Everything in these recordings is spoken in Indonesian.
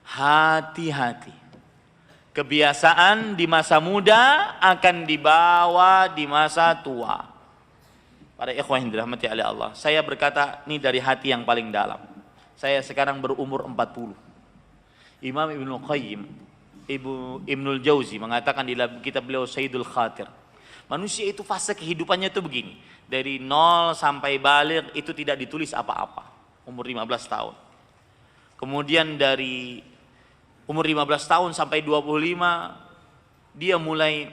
hati-hati. Kebiasaan di masa muda akan dibawa di masa tua. Para ikhwah yang dirahmati oleh Allah, saya berkata ini dari hati yang paling dalam. Saya sekarang berumur 40. Imam Ibnu Qayyim, Ibnul Jauzi mengatakan di kitab beliau Sayyidul Khatir, manusia itu fase kehidupannya itu begini. Dari 0 sampai baligh itu tidak ditulis apa-apa, umur 15 tahun. Kemudian dari umur 15 tahun sampai 25 dia mulai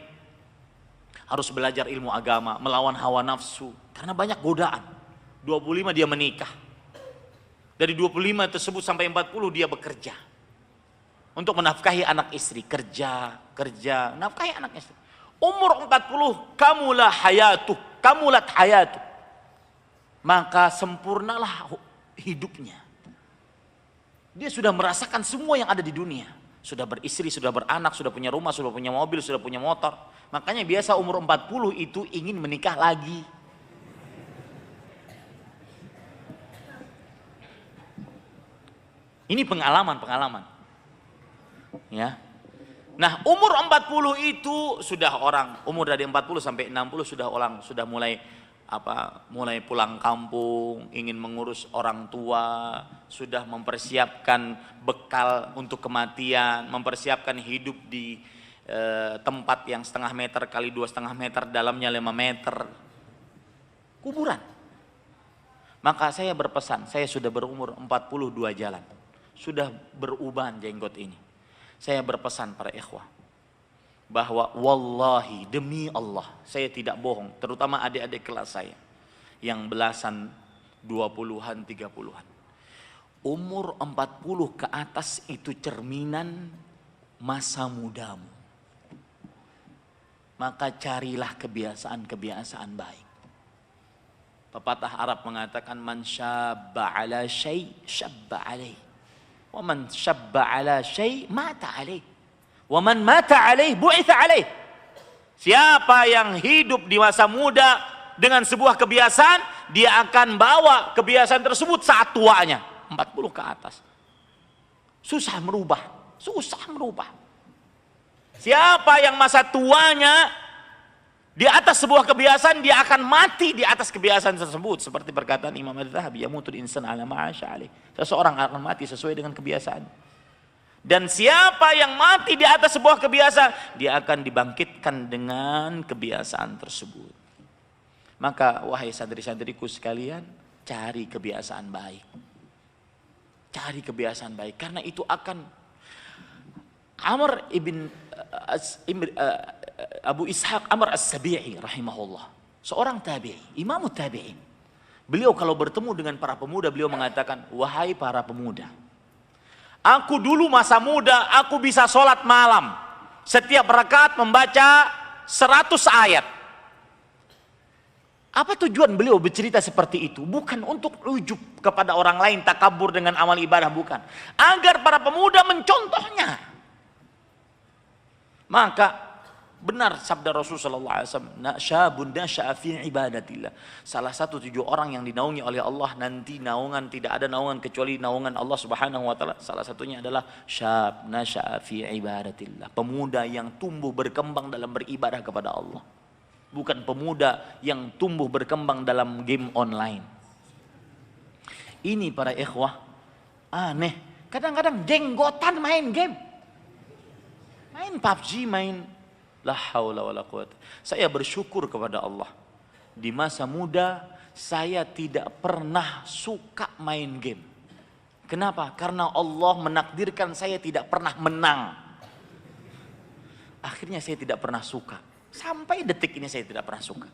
harus belajar ilmu agama, melawan hawa nafsu karena banyak godaan. 25 dia menikah. Dari 25 tersebut sampai 40 dia bekerja untuk menafkahi anak istri, kerja, nafkahi anak istri. Umur 40 kamulah hayatu. Maka sempurnalah hidupnya. Dia sudah merasakan semua yang ada di dunia. Sudah beristri, sudah beranak, sudah punya rumah, sudah punya mobil, sudah punya motor. Makanya biasa umur 40 itu ingin menikah lagi. Ini pengalaman. Ya. Nah, umur 40 itu sudah orang, umur dari 40 sampai 60 sudah mulai pulang kampung, ingin mengurus orang tua, sudah mempersiapkan bekal untuk kematian, mempersiapkan hidup di tempat yang 1,5 meter kali 2,5 meter, dalamnya 5 meter. Kuburan. Maka saya berpesan, saya sudah berumur 42 jalan. Sudah beruban jenggot ini. Saya berpesan para ikhwah bahwa wallahi demi Allah saya tidak bohong, terutama adik-adik kelas saya yang belasan 20-an 30-an. Umur 40 ke atas itu cerminan masa mudamu. Maka carilah kebiasaan-kebiasaan baik. Pepatah Arab mengatakan man syabba ala syai' syabba alaih. Wa man syabba ala syai' mata alaih. Wa man mata alaih bu'itha alaih. Siapa yang hidup di masa muda dengan sebuah kebiasaan, dia akan bawa kebiasaan tersebut saat tuanya, 40 ke atas. Susah merubah. Siapa yang masa tuanya di atas sebuah kebiasaan, dia akan mati di atas kebiasaan tersebut. Seperti perkataan Imam Adz-Dzahabi, yamutul insan ala ma'asya alaih. Seseorang akan mati sesuai dengan kebiasaan. Dan siapa yang mati di atas sebuah kebiasaan, dia akan dibangkitkan dengan kebiasaan tersebut. Maka wahai santri-santriku sekalian, cari kebiasaan baik. Cari kebiasaan baik, karena itu akan Abu Ishaq Amr As-Sabi'i rahimahullah, seorang tabi'i, imam tabi'in. Beliau kalau bertemu dengan para pemuda, beliau mengatakan, wahai para pemuda, aku dulu masa muda, aku bisa sholat malam, setiap rakaat membaca 100 ayat. Apa tujuan beliau bercerita seperti itu? Bukan untuk ujub kepada orang lain, takabur dengan amal ibadah, bukan. Agar para pemuda mencontohnya. Maka benar sabda Rasulullah SAW, syabun nasya'a fi ibadatillah. Salah satu 7 orang yang dinaungi oleh Allah nanti naungan, tidak ada naungan kecuali naungan Allah Subhanahu wa taala. Salah satunya adalah syab nasya'a fi ibadatillah. Pemuda yang tumbuh berkembang dalam beribadah kepada Allah. Bukan pemuda yang tumbuh berkembang dalam game online. Ini para ikhwah aneh. Kadang-kadang jenggotan main game. Main PUBG, main la haula wala quwata. Saya bersyukur kepada Allah. Di masa muda saya tidak pernah suka main game. Kenapa? Karena Allah menakdirkan saya tidak pernah menang. Akhirnya saya tidak pernah suka. Sampai detik ini saya tidak pernah suka.